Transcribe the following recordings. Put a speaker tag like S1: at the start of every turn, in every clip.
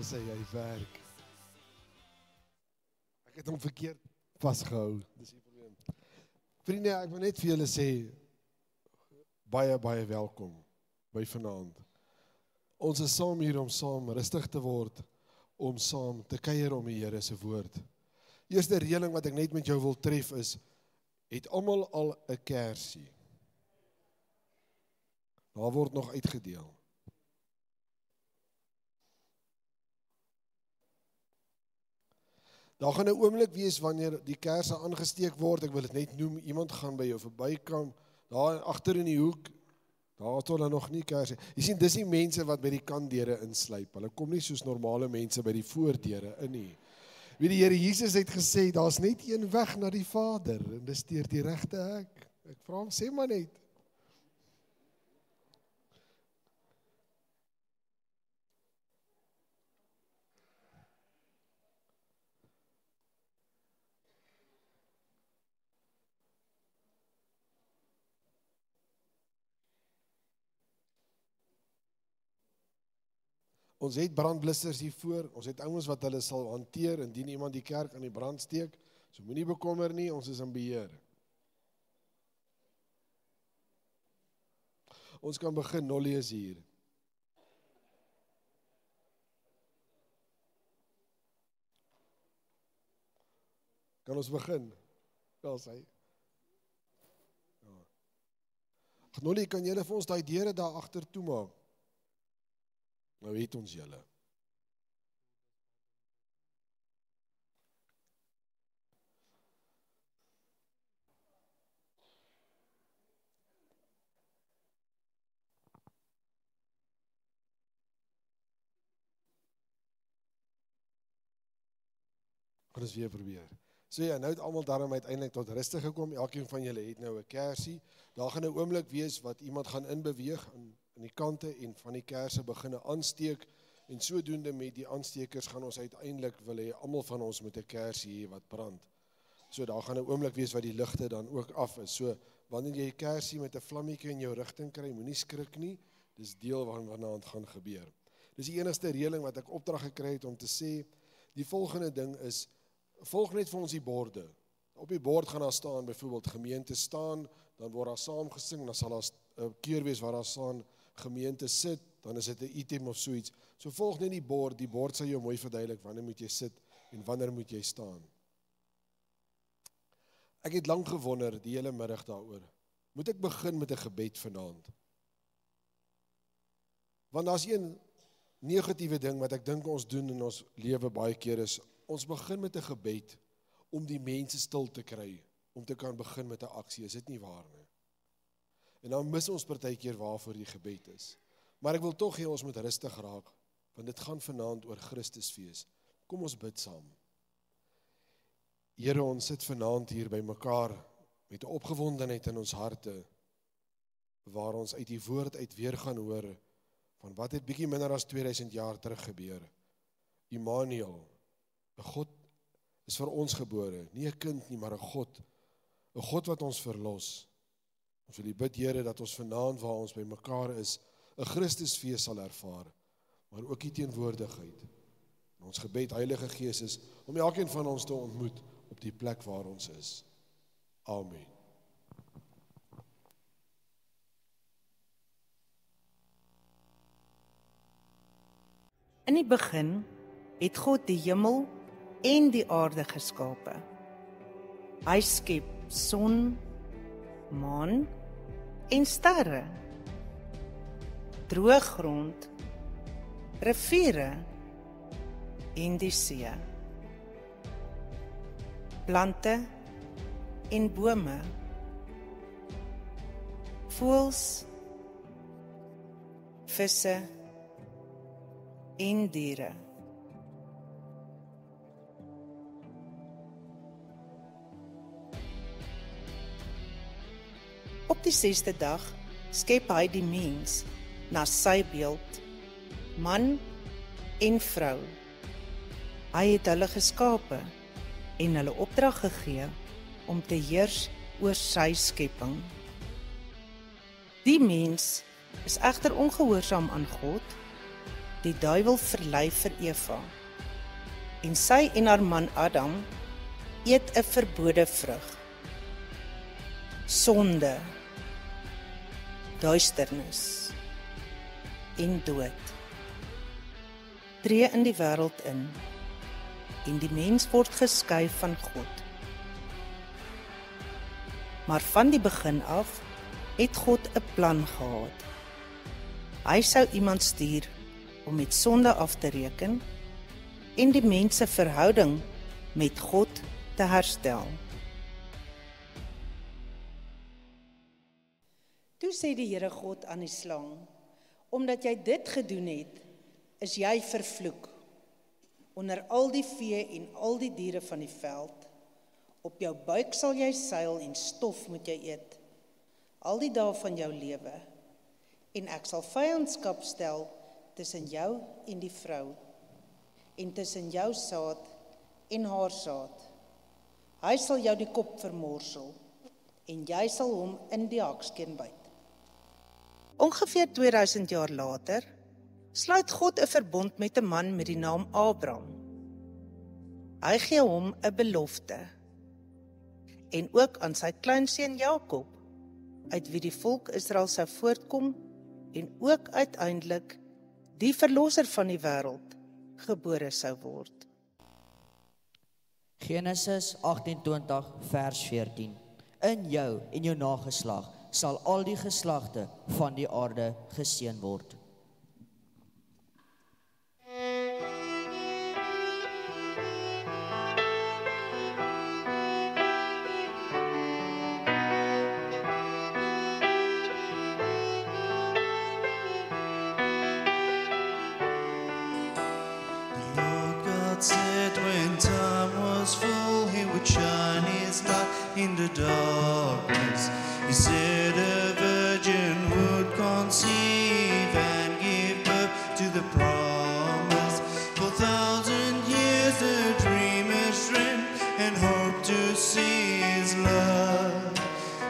S1: Daar sê hy werk. Ek het hom verkeerd vasgehou. Dis die probleem. Vriende, ek wil net vir julle sê, baie, baie welkom by vanaand. Ons is saam hier om saam rustig te word, om saam te kuier om die Here se woord. Eerste reëling wat ek net met jou wil tref is, het almal al 'n kersie? Daar word nog uitgedeel. Daar gaan 'n oomblik wees wanneer die kersse aangesteek word, ek wil dit net noem, iemand gaan by jou verbykom, daar agter in die hoek, daar is hulle nog nie kersie. Jy sien, dis die mense wat by die kantdeure insluip, hulle kom nie soos normale mense by die voordeure in nie. Wie die Here Jesus het gesê, daar's net een weg na die Vader, en dis deur die regte hek. Ek vra hom, sê maar net. Ons het brandblussers hiervoor, ons het ouens wat hulle sal hanteer, indien iemand die kerk aan die brand steek, so moenie bekommer nie, ons is in beheer. Ons kan begin, Nolly is hier. Kan ons begin? Wel sê. Ja. Nolly, kan julle vir ons daai deure daar agter toemaak? Nou weet ons julle. Gaan ons weer probeer. So ja, nou het almal daarom uiteindelik tot rustig gekom. Elkeen van julle het nou 'n kersie. Daar gaan 'n oomblik wees wat iemand gaan inbeweeg aan die kante en van die kersse beginne aansteek, en sodoende met die aanstekers gaan ons uiteindelik wil hê almal van ons met 'n kersie hê wat brand. So daar gaan 'n oomblik wees wat die ligte dan ook af is. So wanneer jy 'n kersie met 'n vlammetjie in jou rigting kry, moenie skrik nie. Dis deel waarna dit gaan gebeur. Dis die enigste reëling wat ek opdrag gekry het om te sê. Die volgende ding is, volg net vir ons die borde. Op die bord gaan daar staan, byvoorbeeld gemeente staan, dan word daar saam gesing, dan sal daar 'n keer wees waar daar staan gemeente sit, dan is dit 'n item of so iets. So volg net die bord sal jou mooi verduidelik, wanneer moet jy sit en wanneer moet jy staan. Ek het lank gewonder, die hele middag daaroor, moet ek begin met 'n gebed vanaand? Want daar's een negatiewe ding wat ek dink ons doen in ons lewe baie keer is, ons begin met 'n gebed om die mense stil te kry, om te kan begin met 'n aksie, is dit nie waar nie? En dan mis ons partykeer waarvoor die gebed is. Maar ek wil tog hê ons moet rustig raak, want dit gaan vanaand oor Christusfees. Kom ons bid saam. Here, ons sit vanaand hier by mekaar met 'n opgewondenheid in ons harte, waar ons uit die woord uit weer gaan hoor, van wat het bietjie minder as 2000 jaar terug gebeur. Immanuel, 'n God is vir ons gebore, nie 'n kind nie, maar 'n God wat ons verlos. Ons wil bid, Here, dat ons vanaand waar ons by mekaar is, 'n Christusfees sal ervaar, maar ook die teenwoordigheid. En ons gebed, Heilige Gees, is om elkeen van ons te ontmoet op die plek waar ons is. Amen.
S2: In die begin het God die hemel en die aarde geskape. Hy skep son, maan en sterre, droë grond, riviere en die see, plante en bome, voëls, visse en diere. Op die 6de dag skep hy die mens na sy beeld, man en vrou. Hy het hulle geskape en hulle opdrag gegee om te heers oor sy skepping. Die mens is egter ongehoorsaam aan God Die duiwel verlei vir Eva, en sy en haar man Adam eet 'n verbode vrug. Sonde, duisternis en dood tree in die wêreld in, en die mens word geskei van God. Maar van die begin af het God 'n plan gehad. Hy sou iemand stuur om met sonde af te reken en die mens se verhouding met God te herstel. Toe sê die Here God aan die slang, omdat jy dit gedoen het, is jy vervloek onder al die vee en al die diere van die veld. Op jou buik sal jy seil en stof moet jy eet, al die dae van jou lewe. En ek sal vyandskap stel tussen jou en die vrou, en tussen jou saad en haar saad. Hy sal jou die kop vermorsel, en jy sal hom in die hakskeen byt. Ongeveer 2000 jaar later, sluit God 'n verbond met 'n man met die naam Abraham. Hy gee hom 'n belofte, en ook aan sy kleinseun Jakob, uit wie die volk Israel sou voortkom, en ook uiteindelik die verlosser van die wêreld gebore sou word.
S3: Genesis 28 vers 14. In jou en jou nageslag sal al die geslagte van die aarde geseën word.
S4: Said when time was full, he would shine his light in the darkness. He said a virgin would conceive and give birth to the promise. For 1,000 years the dreamers dreamed and hoped to see his love.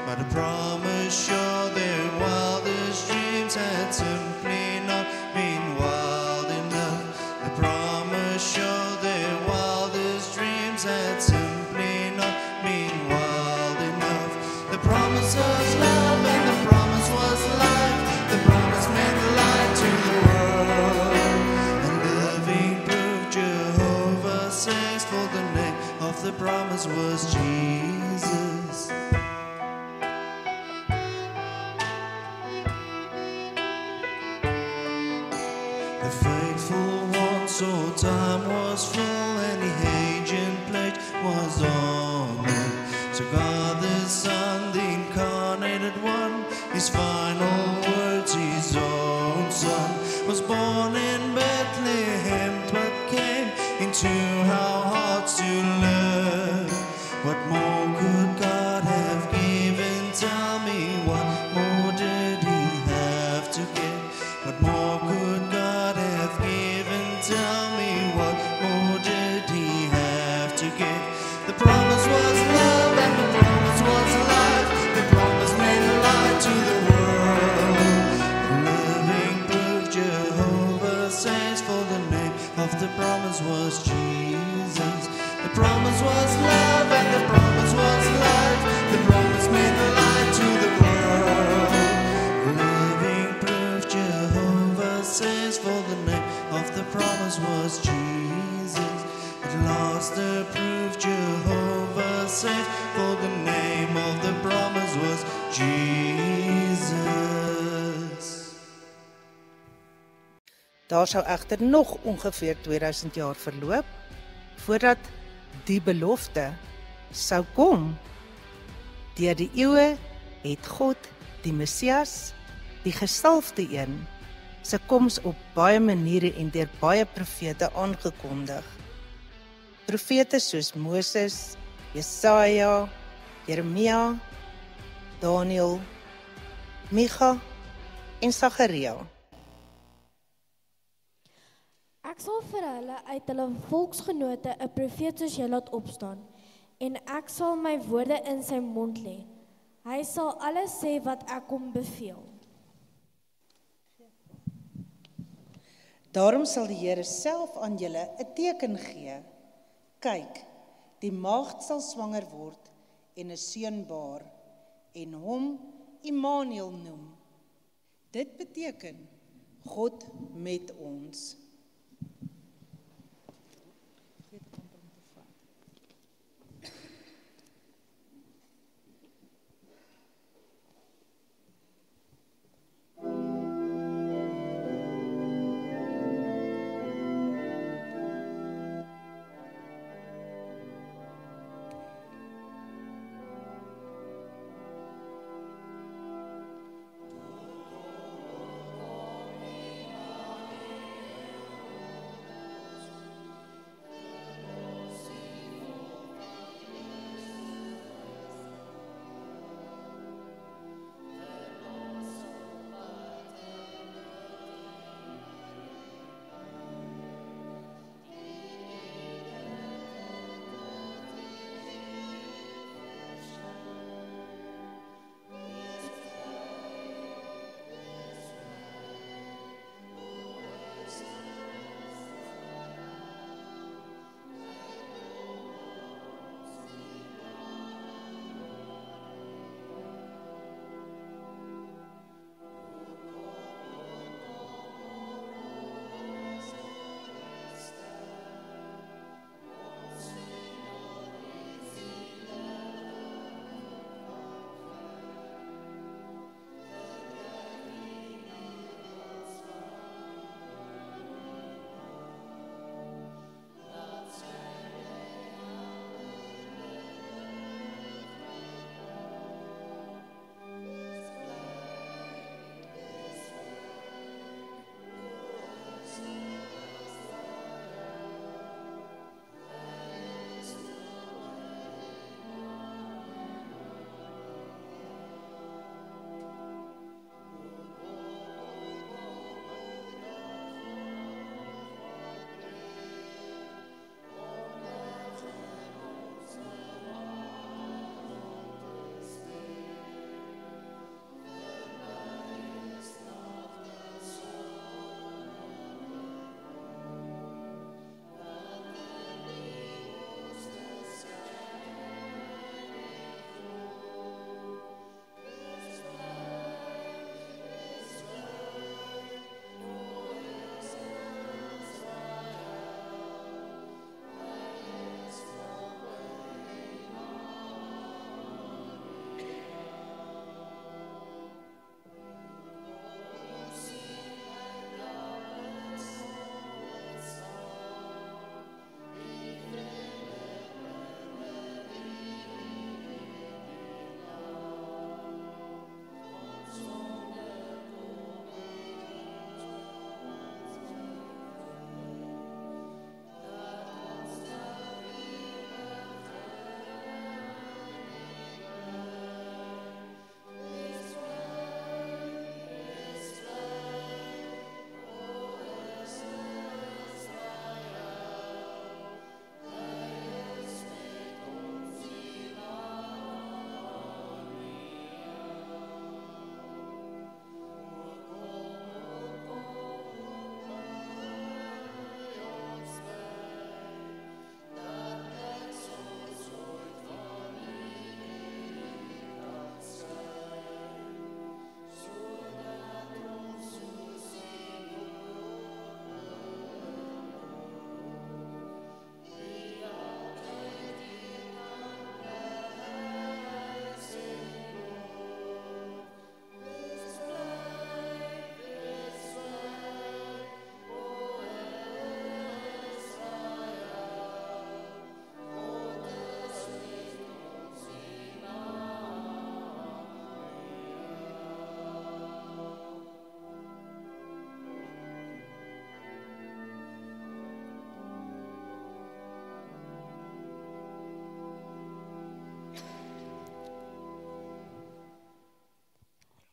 S4: But the promise showed their wildest dreams had simply not been wild enough. The promise showed their wildest dreams had simply not been wild enough. The promise was love and the promise was life. The promise meant light to the world. And living proof Jehovah says, for the name of the promise was Jesus. The faithful one saw time was full and the agent pledge was honored. So God the Son, the incarnated one, his final words, his own Son, was born in Bethlehem, but came into our hearts to learn. What more could God have given? Tell me, what more did he have to give? What more could God have given? Tell me, what more did he have to give? The promise was love and the promise was life. The promise meant light to the world. The living proof Jehovah says, for the name of the promise was Jesus. The promise was love and the promise was life. The promise meant light to the world. Living proof Jehovah says, for the name of the promise was Jesus. At last the proof Jehovah says, for the name of the promise was Jesus.
S2: Daar sou egter nog ongeveer 2000 jaar verloop, voordat die belofte sou kom. Deur die eeue het God, die Messias, die gesalfde een, sy koms op baie maniere en deur baie profete aangekondig. Profete soos Moses, Jesaja, Jeremia, Daniel, Micha en Sagaria.
S5: Ek sal vir hulle uit hulle volksgenote 'n profeet soos jy laat opstaan, en ek sal my woorde in sy mond lê. Hy sal alles sê wat ek hom beveel.
S2: Daarom sal die Here self aan julle 'n teken gee. Kyk, die maagd sal swanger word en 'n seun baar en hom Immanuel noem. Dit beteken God met ons.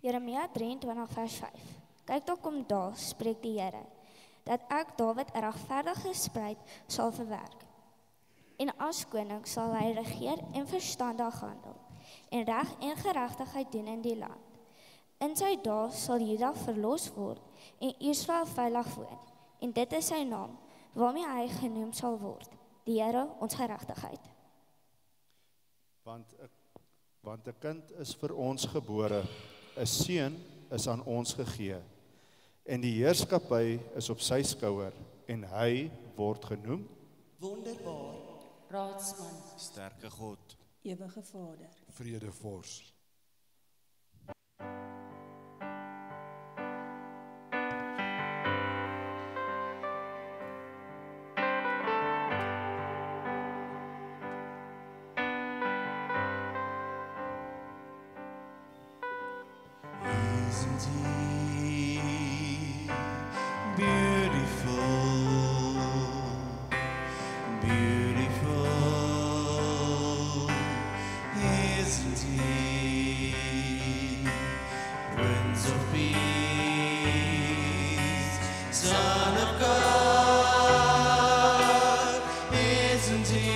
S5: Jeremia 23 vers 5. Kyk, daar kom daar, spreek die Here, dat ek Dawid 'n regverdige spruit sal verwerk. En as koning sal hy regeer en verstandig handel, en reg en geregtigheid doen in die land. In sy dae sal Juda verlos word en Israel veilig woon. en dit is sy naam, waarmee hy genoem sal word, die Here ons geregtigheid.
S6: Want 'n kind is vir ons gebore, 'n seun is aan ons gegee, en die heerskappy is op sy skouer, en hy word genoem
S7: Wonderbaar, Raadsman,
S4: Sterke God,
S7: Ewige Vader.
S1: Vredevors.
S4: isn't he beautiful, beautiful, isn't he, Prince of Peace, Son of God, isn't he?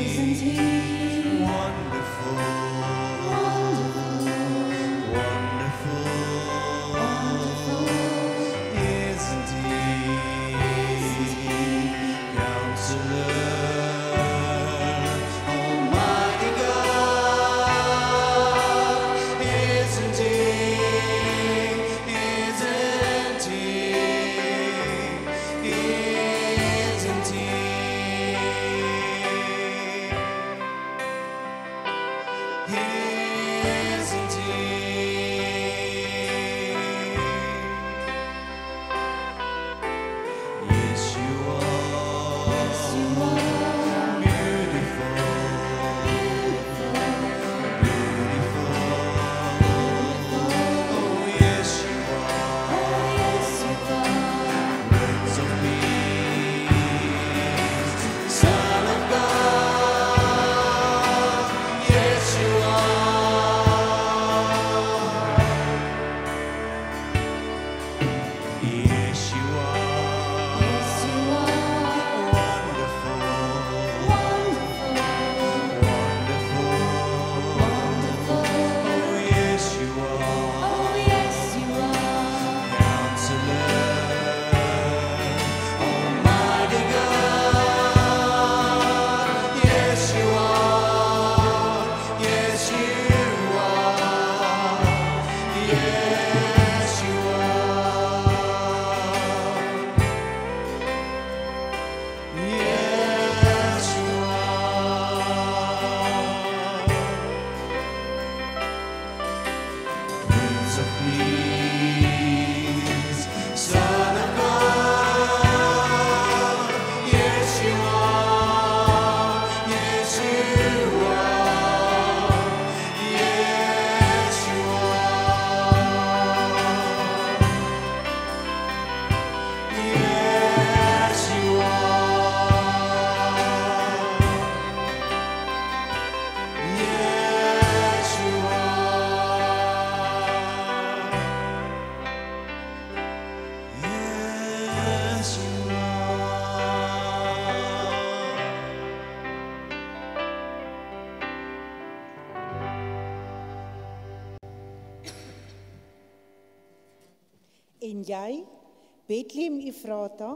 S4: Isn't he wonderful, wonderful, isn't he Counselor, Almighty God, isn't he, isn't he, isn't he? Isn't he? Yes, you are. Yes, you are. Beautiful, beautiful. Oh, yes, you are. Oh, yes, you are. Prince of Peace, Son of God. Yes, you are. Yes, you are. Yes, you are. Wonderful, wonderful, wonderful, wonderful. Oh, yes, you are. Oh, yes, you are. Counselor, Almighty God. Yes, you are. Yes, you are. Yes, you are. Yes, you are. Prince of Peace, Son of God. Yes, you are. Yes, you are. Yes, you are. Yes, you are. Yes, you are. Yes, you
S2: En jy, Bethlehem Efrata,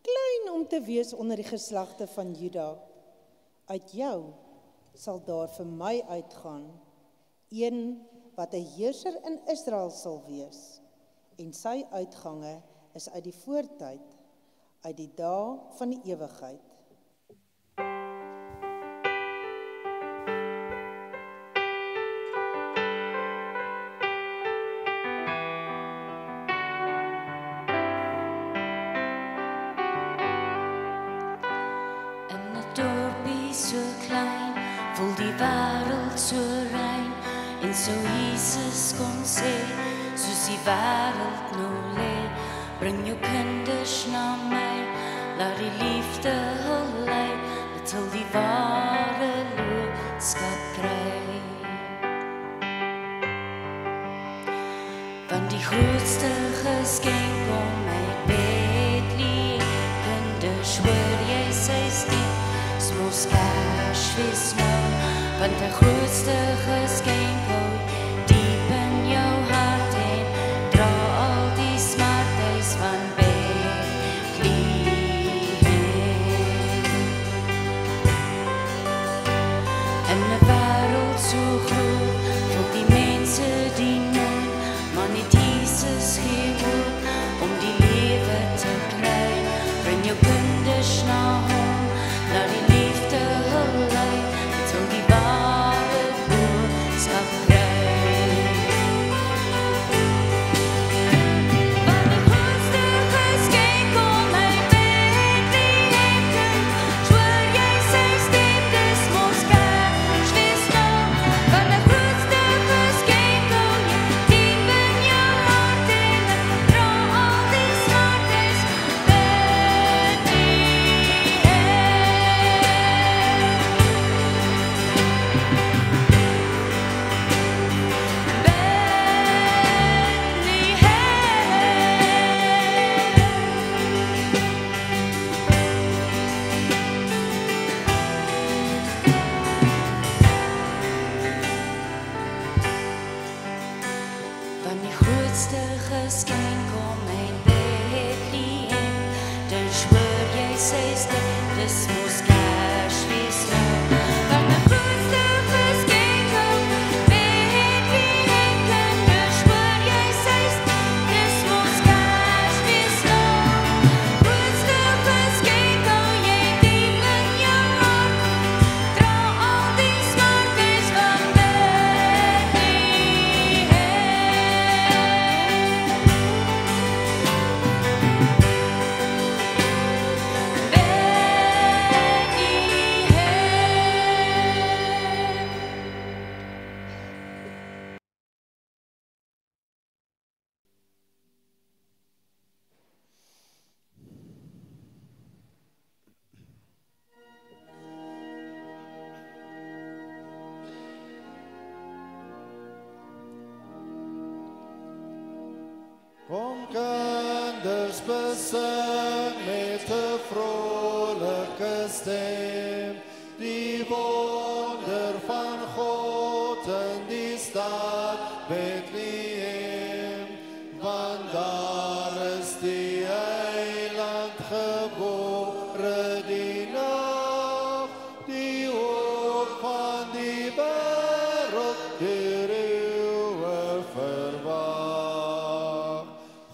S2: klein om te wees onder die geslagte van Juda, uit jou sal daar vir my uitgaan, een wat 'n heerser in Israel sal wees, en sy uitgange is uit die voortyd, uit die dae van die ewigheid.
S8: In 'n dorpie so klein, voel die wêreld so rein, en so Jesus kom sê, soos die wêreld nou lê, bring jou kinders na my, laat die liefde hul lei, dit sal die ware boodskap kry. Want die grootste geskenk om my Bethlehem, kinders hoor jy sy stem, smos Kersfees nou, want 'n grootste geskenk hou diep in jou hart en dra al die smartes van in 'n wêreld so groot, vol die mense die nood, maar net Jesus gee hoop om die lewe te kry. Bring jou kinders na hom, laat die liefde hul lei, tot die ware boodskap kry. Van die grootste geskenk om in Bethlehem, dan schwör jy sy stem, dis mos Kersfees nou. Van die grootste geskenk om Bethlehem, dan schwör jy sy stem, dis mos Kersfees nou. Grootste geskenk hou jy diep in jou hart, dra al die smartes van
S6: Kom kinders besing met 'n vrolike stem, die wonder van God in die stad Bethlehem, want daar is die heiland gebore die nag, die hoop van die wêreld deur eeue verwag.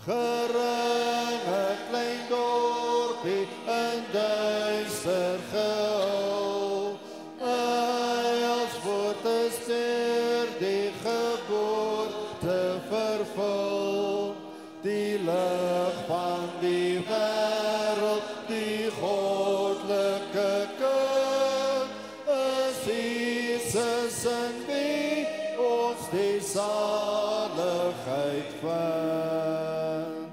S6: Geringe klein dorpie in duister gehul, Heilswoord is deur die geboorte vervul, die lig van die wêreld, die goddelike kind, is Jesus in wie ons die saligheid vind.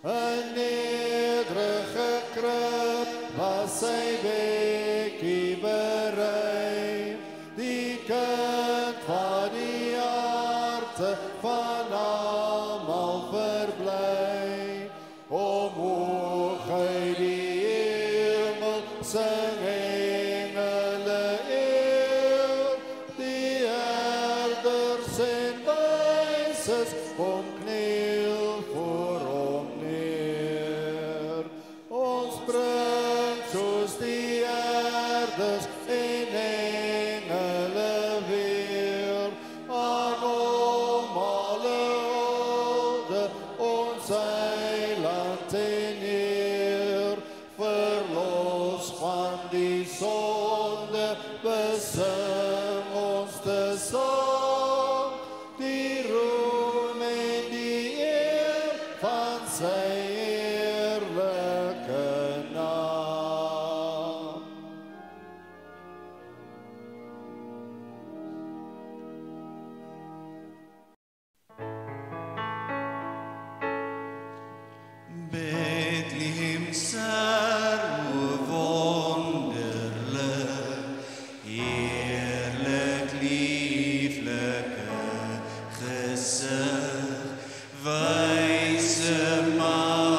S6: 'n nederige krib was sy bekkie berei, die kind van die harte van almal verbly. Omhoog uit die hemel sing engele eer, die herders en wyses kom kniel voor hom neer. Ons bring soos die herders en engele weer aan hom alle hulde, ons heiland en Heer, verlos van die sonde, besing ons te saam, die roem en die eer van sy heerlike naam.
S4: Bethlehem ster, o wonderlik, heerlik lieflike gesig, wyse maar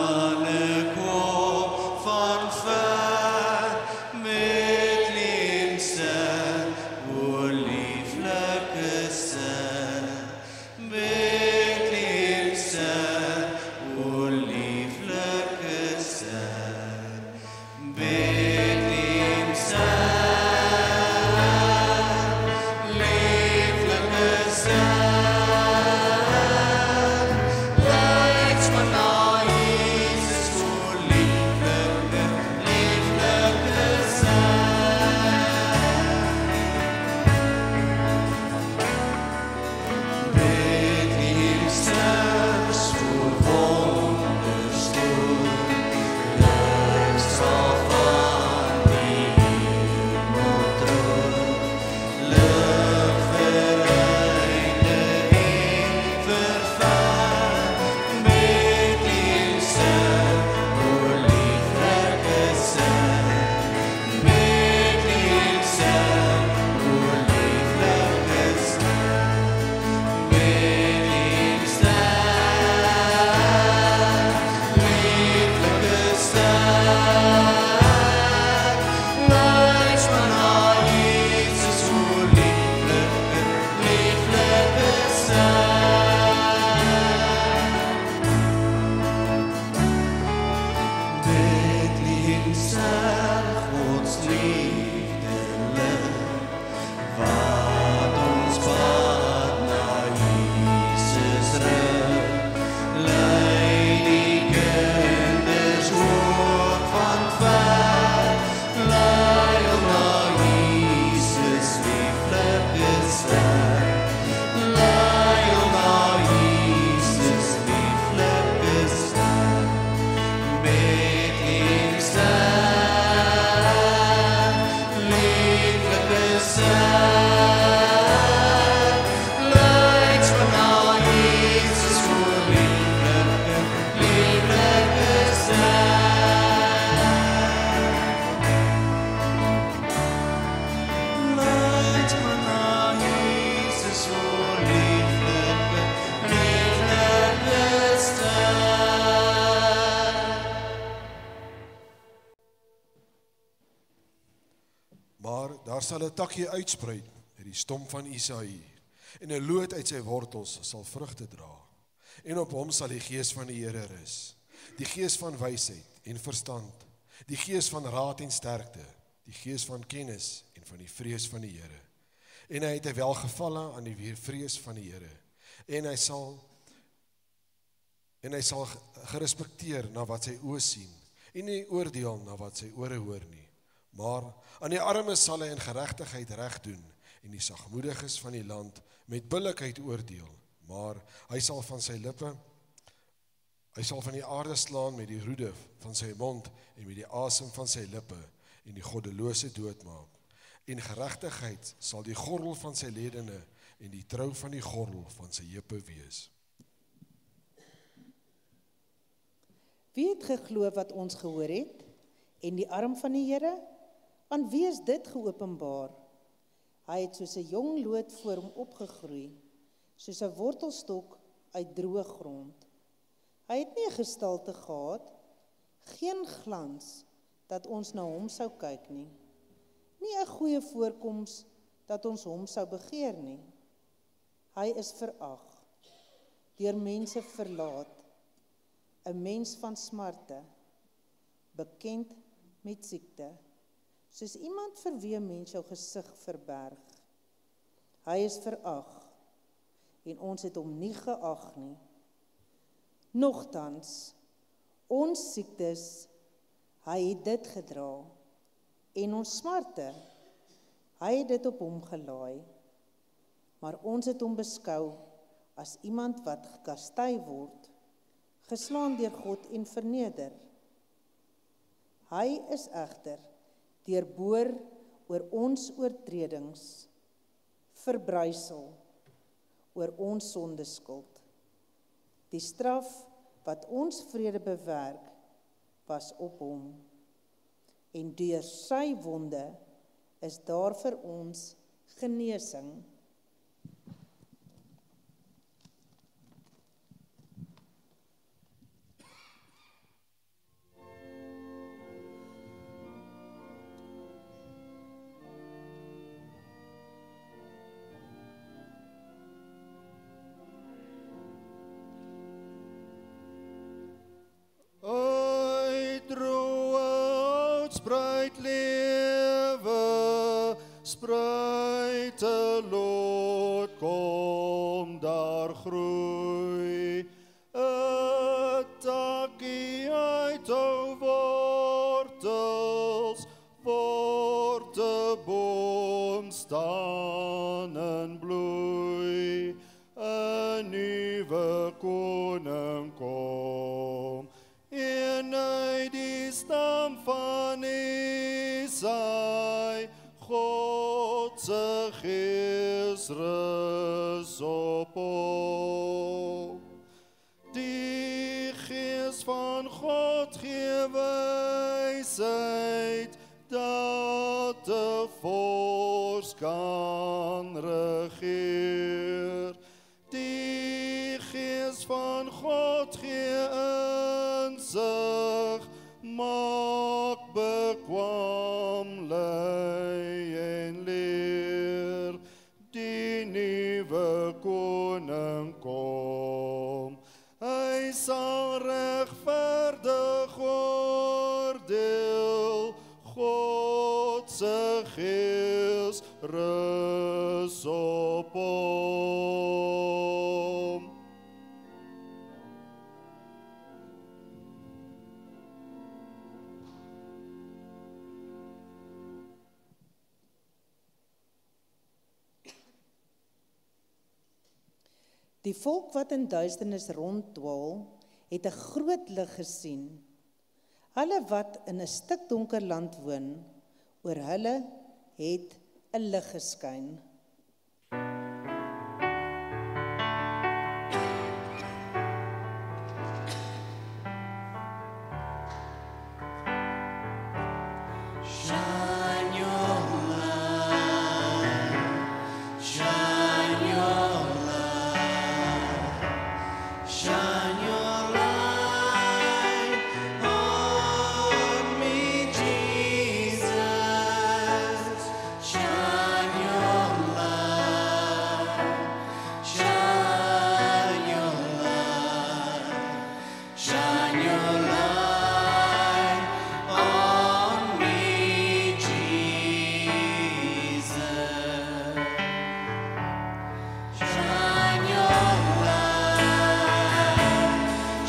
S1: daar sal 'n takkie uitspruit uit die stom van Isaïe, en 'n loot uit sy wortels sal vrugte dra. En op hom sal die gees van die Here rus, die gees van wysheid en verstand, die gees van raad en sterkte, die gees van kennis en van die vrees van die Here. En hy het 'n welgevalle aan die vrees van die Here, en hy sal gerespekteer na wat sy oë sien, en nie oordeel na wat sy ore hoor nie. Maar aan die armes sal hy in geregtigheid reg doen, en die sagmoediges van die land met billikheid oordeel. Maar hy sal van die aarde slaan met die roede van sy mond, en met die asem van sy lippe, en die goddelose doodmaak. En geregtigheid sal die gordel van sy ledene, en die trou van die gordel van sy heupe wees.
S2: Wie het geglo wat ons gehoor het, en die arm van die Here? Aan wie is dit geopenbaar? Hy het soos 'n jong loot voor hom opgegroei, soos 'n wortelstok uit droë grond. Hy het nie 'n gestalte gehad, geen glans, dat ons na hom sou kyk nie. Nie 'n goeie voorkoms, dat ons hom sou begeer nie. Hy is verag, deur mense verlaat, 'n mens van smarte, bekend met siekte, soos iemand vir wie 'n mens jou gesig verberg. Hy is verag, en ons het hom nie geag nie. Nogtans, ons siektes, hy het dit gedra, en ons smarte, hy het dit op hom gelaai. Maar ons het hom beskou as iemand wat gekastei word, geslaan deur God en verneder. Hy is egter deurboor oor ons oortredings, verbrysel oor ons sondeskuld. Die straf wat ons vrede bewerk, was op hom, en deur sy wonde is daar vir ons genesing.
S6: Spruit lewe, spruit 'n lot, kom daar groei. 'n takkie uit ou wortels, word 'n boom staan en bloei. 'n nuwe koning kom, en uit die stam van Isaïe, God se gees rus op hom. Die gees van God gee wysheid, dat 'n vors kan regeer. Die gees van God gee insig, maak bekwam, lei en leer. Die nuwe koning kom, hy sal regverdig oordeel. God se gees rus op hom.
S2: Die volk wat in duisternis ronddwaal, het 'n groot lig gesien. Hulle wat in 'n stikdonker land woon, oor hulle het 'n lig geskyn.
S4: Shine your light, shine your light, shine your light on me, Jesus. Shine your light on me, Jesus. Shine your light,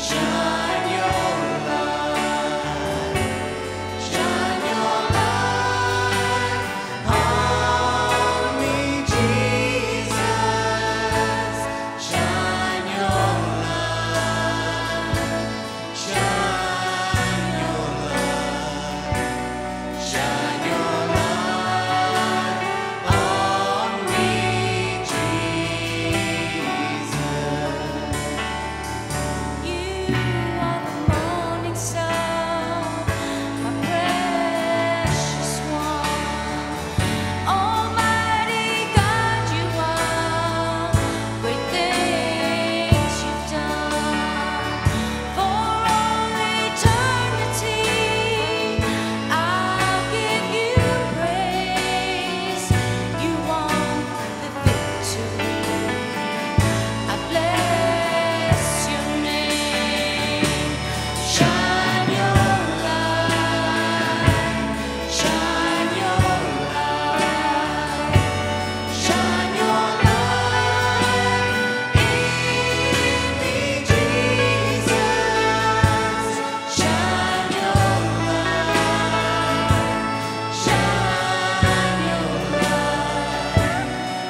S4: shine your light, shine your light on me, Jesus. Shine your light, shine your light, shine your light on me, Jesus.
S8: You are the morning star, my precious one. Almighty God, you are. Great things you've done. For all eternity, I'll give you praise. You won the victory. I bless your name. Shine your light, shine your light, shine your light in me, Jesus. Shine your light, shine your light,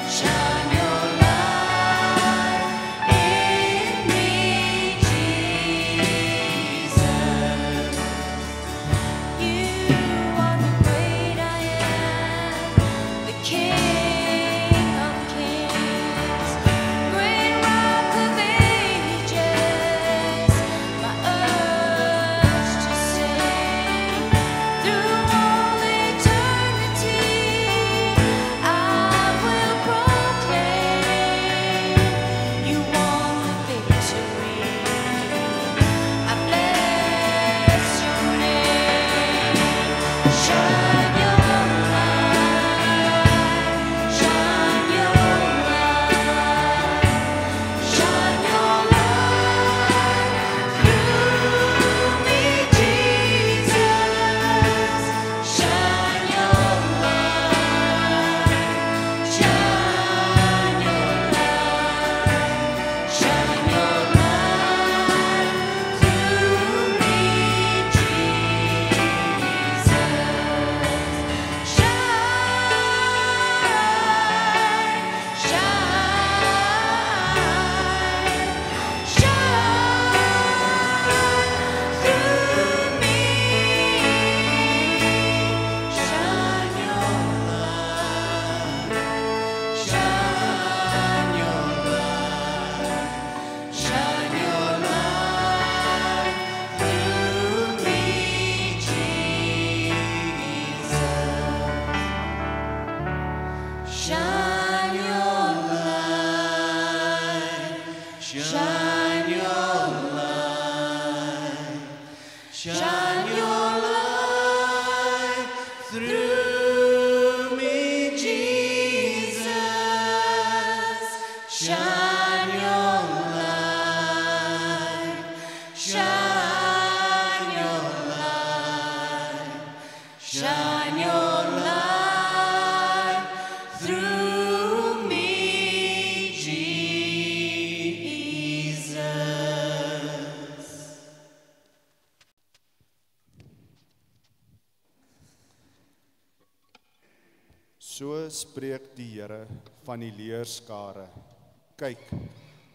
S8: shine your light in me, Jesus. You are the great I am, the King of kings, great Rock of ages, my urge to sing. Through all eternity, I will proclaim you won the victory. I bless your name. Shine your light, shine your light, shine your light through me, Jesus. Shine your light, shine your light, shine your light through me, Jesus. Shine your light, shine your light, shine your light through me, Jesus. Shine your light, shine your light, shine your light through me, Jesus.
S6: So spreek die Here van die leerskare. Kyk,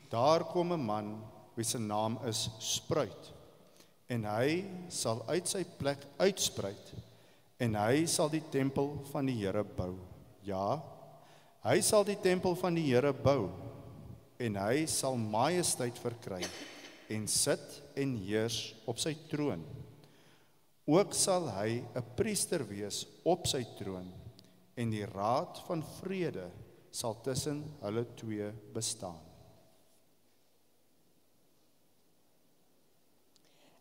S6: daar kom 'n man wie se naam is Spruit, en hy sal uit sy plek uitspruit, en hy sal die tempel van die Here bou. Ja, hy sal die tempel van die Here bou, en hy sal majesteit verkry, en sit en heers op sy troon. Ook sal hy 'n priester wees op sy troon, en die raad van vrede sal tussen hulle twee bestaan.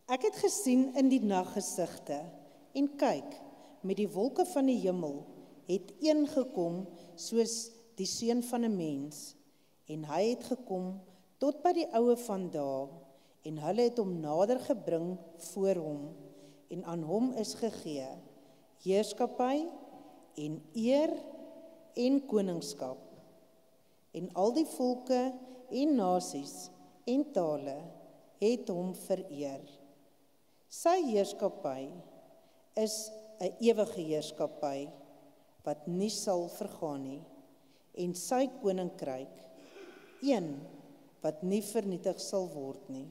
S2: Ek het gesien in die naggesigte, en kyk, met die wolke van die hemel het een gekom soos die seun van 'n mens, en hy het gekom tot by die oue van dae, en hulle het hom nader gebring voor hom, en aan hom is gegee heerskappy en eer en koningskap. En al die volke en nasies en tale het hom vereer. Sy heerskappy is 'n ewige heerskappy wat nie sal vergaan nie, en sy koninkryk een wat nie vernietig sal word nie.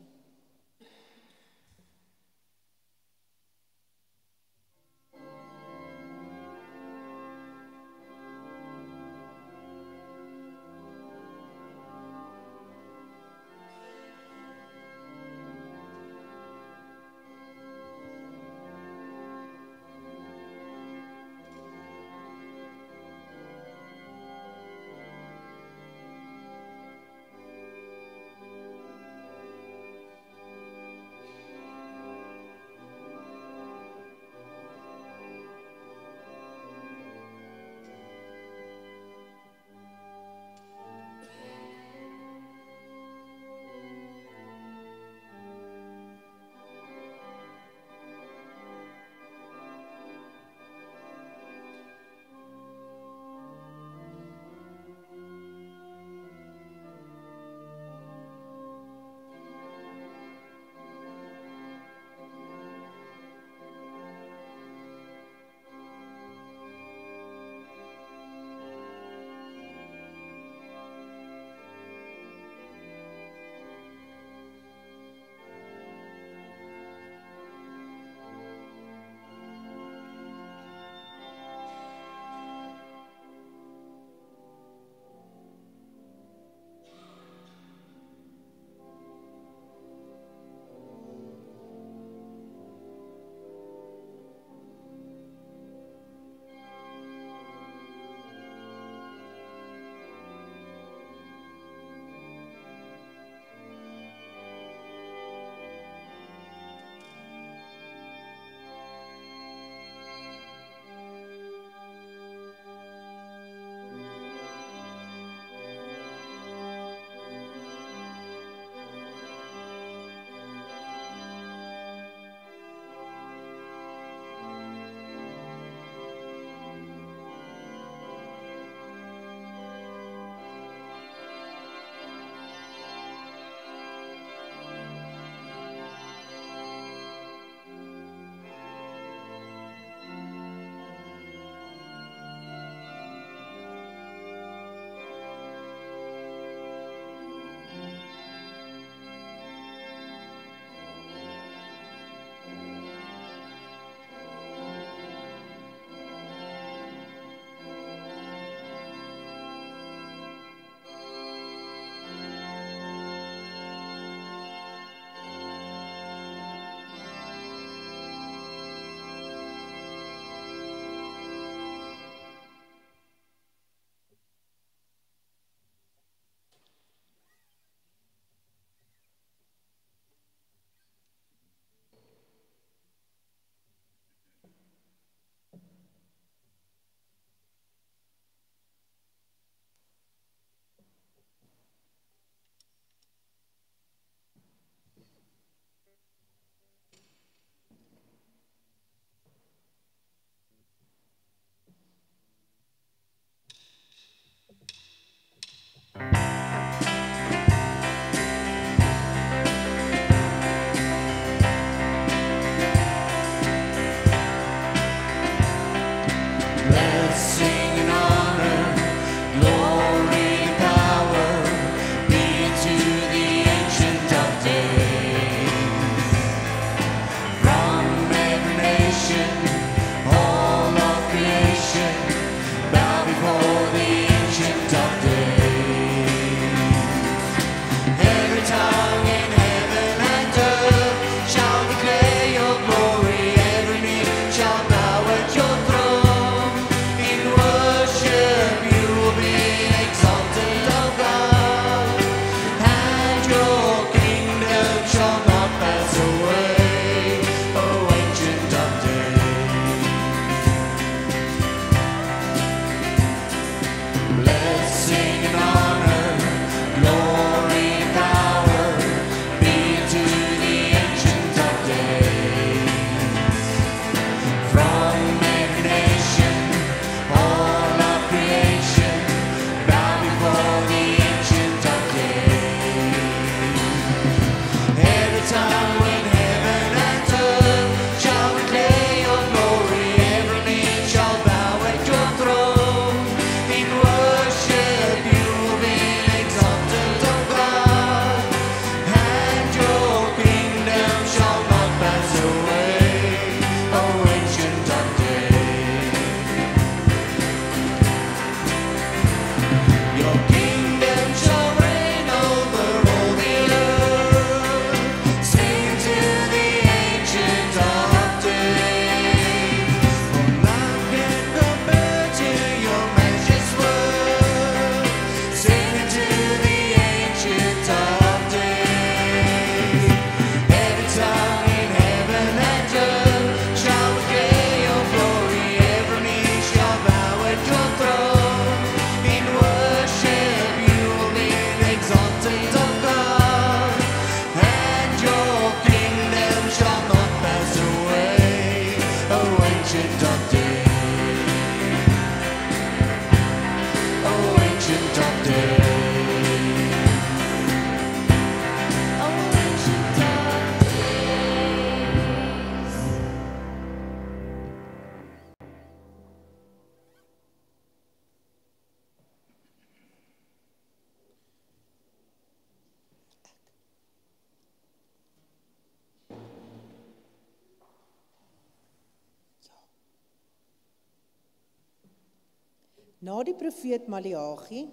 S2: Na die profeet Maleagi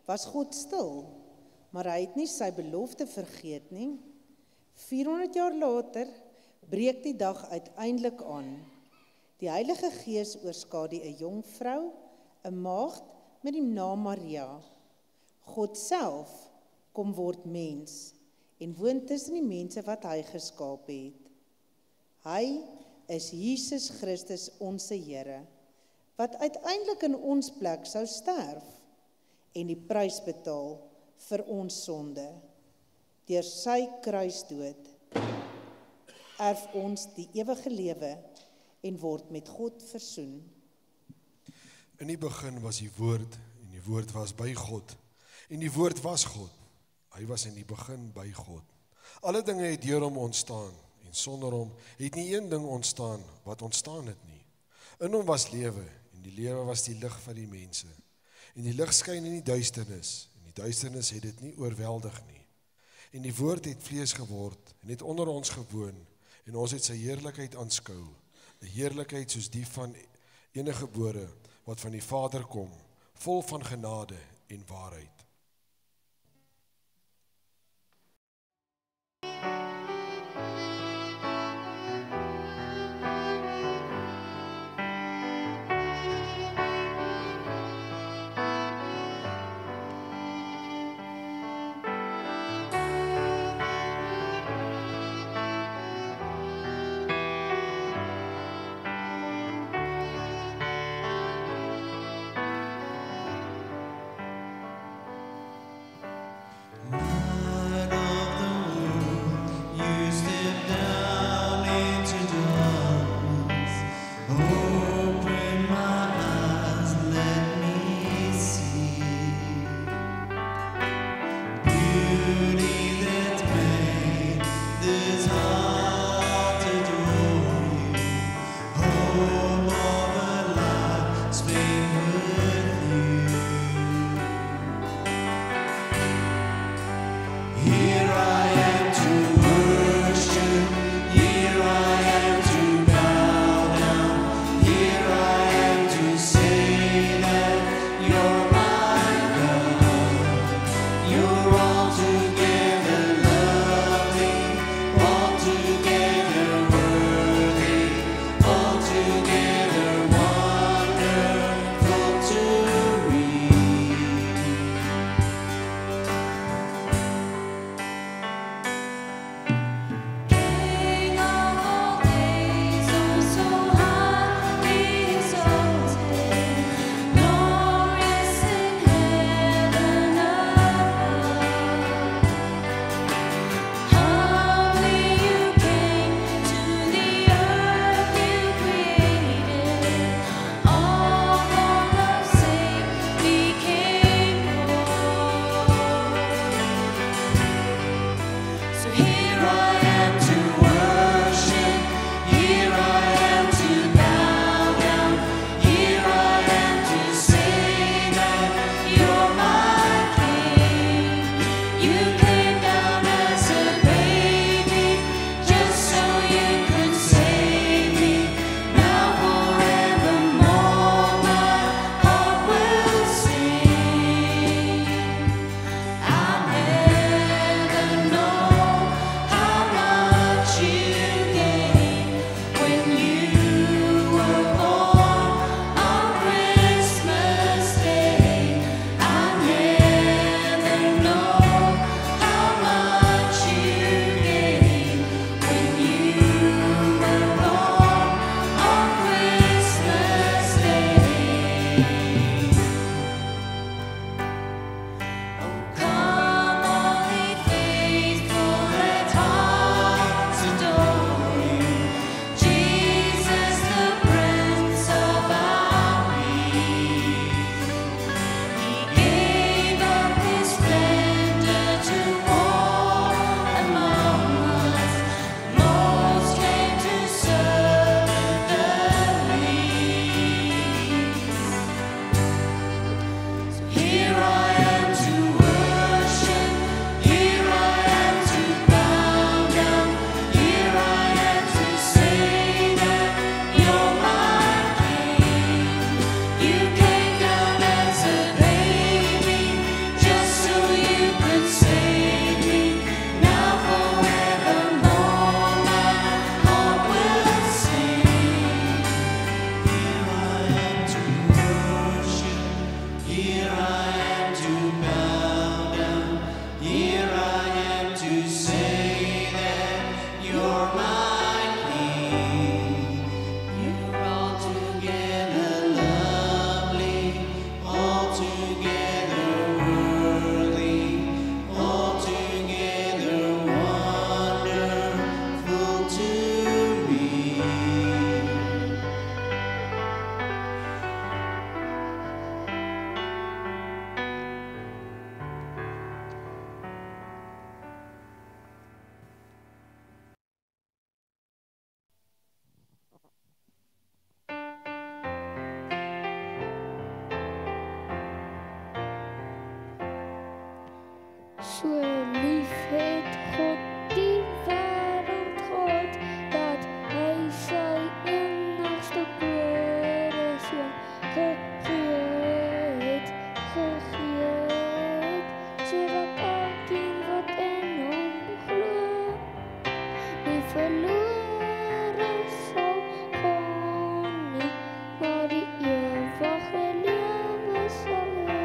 S2: was God stil, maar hy het nie sy belofte vergeet nie. 400 jaar later breek die dag uiteindelik aan. Die Heilige Gees oorskadu 'n jong vrou, 'n maagd met die naam Maria. God self kom word mens en woon tussen die mense wat hy geskaap het. Hy is Jesus Christus ons Here, wat uiteindelik in ons plek sou sterf en die prys betaal vir ons sonde. Deur sy kruisdood erf ons die ewige lewe en word met God versoen.
S1: In die begin was die woord, en die woord was by God, en die woord was God. Hy was in die begin by God. Alle dinge het deur hom ontstaan, en sonder hom het nie een ding ontstaan wat ontstaan het nie. In hom was lewe, en die lewe was die lig van die mense. En die lig skyn in die duisternis, en die duisternis het dit nie oorweldig nie. En die woord het vlees geword, en het onder ons gewoon, en ons het sy heerlikheid aanskou, 'n heerlikheid soos die van eniggebore, wat van die Vader kom, vol van genade en waarheid.
S5: verlore sal gaan nie, maar die ewige lewe sal hê.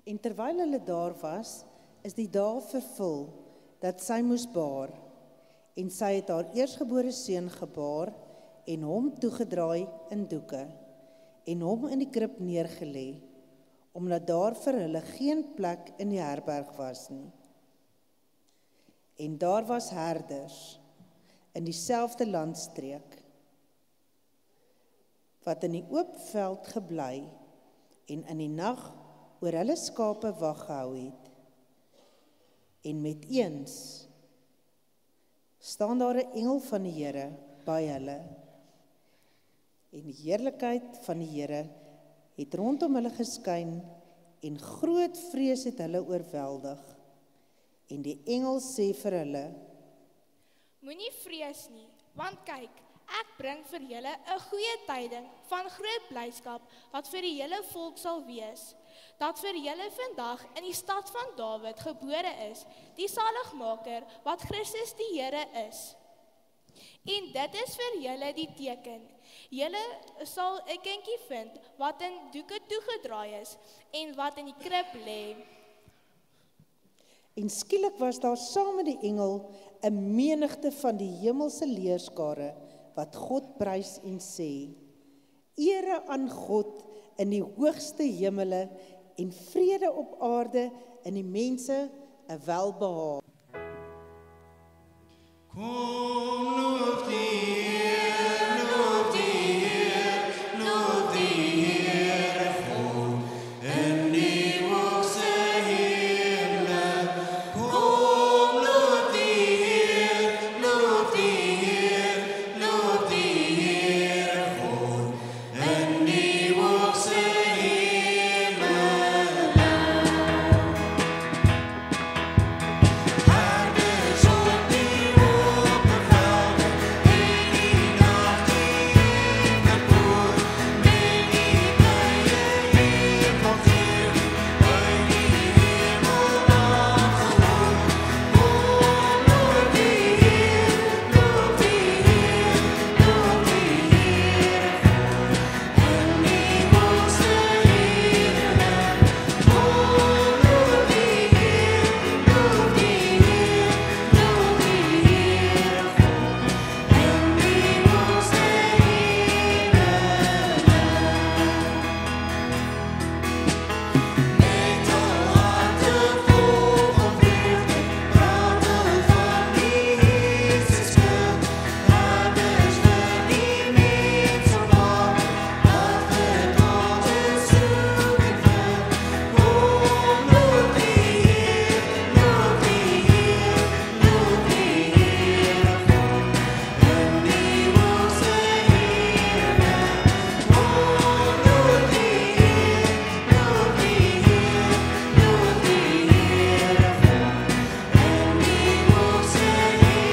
S2: En terwyl hulle daar was, is die dae vervul, dat sy moes baar. En sy het haar eersgebore seun gebaar, en hom toegedraai in doeke, en hom in die krib neergelê, omdat daar vir hulle geen plek in die herberg was nie. En daar was herders in dieselfde landstreek, wat in die oop veld gebly en in die nag oor hulle skape wag gehou het. En met eens staan daar 'n engel van die Here by hulle. En die heerlikheid van die Here het rondom hulle geskyn en groot vrees het hulle oorweldig. En die engel sê vir hulle:
S9: Moenie vrees nie, want kyk, ek bring vir julle 'n goeie tyding van groot blydskap wat vir die hele volk sal wees, dat vir julle vandag in die stad van Dawid gebore is, die saligmaker wat Christus die Here is. En dit is vir julle die teken. Julle sal 'n kindjie vind wat in doeke toegedraai is en wat in die krib lê.
S2: En skielik was daar saam met die engel 'n menigte van die hemelse leerskare wat God prys en sê: Ere aan God in die hoogste hemele en vrede op aarde in die mense 'n welbehae.
S4: Kom, loof die Heer, loof die Heer, loof die Heere God in die hoogste hemele. Kom, loof die Heer, loof die Heer, loof die Heere God in die hoogste hemele. Herders op die ope velden, in die nag die verkoor, met die blye hemelgeur, uit die hemel aangehoor. Kom, loof die Heer, loof die Heer, loof die Heere God in die hoogste hemele. Kom, loof die Heer, loof die Heer, loof die Heere God in die hoogste hemele. Met al harte vol van vreugde, praten van die Heerses wil. Herders vir die mens opmaak, wat verdwaald is, zoek en vind. Kom, loof die Heer, loof die Heer, loof die Heere God in die hoogste hemele. Kom, loof die Heer, loof die Heer, loof die Heere God in die hoogste hemele.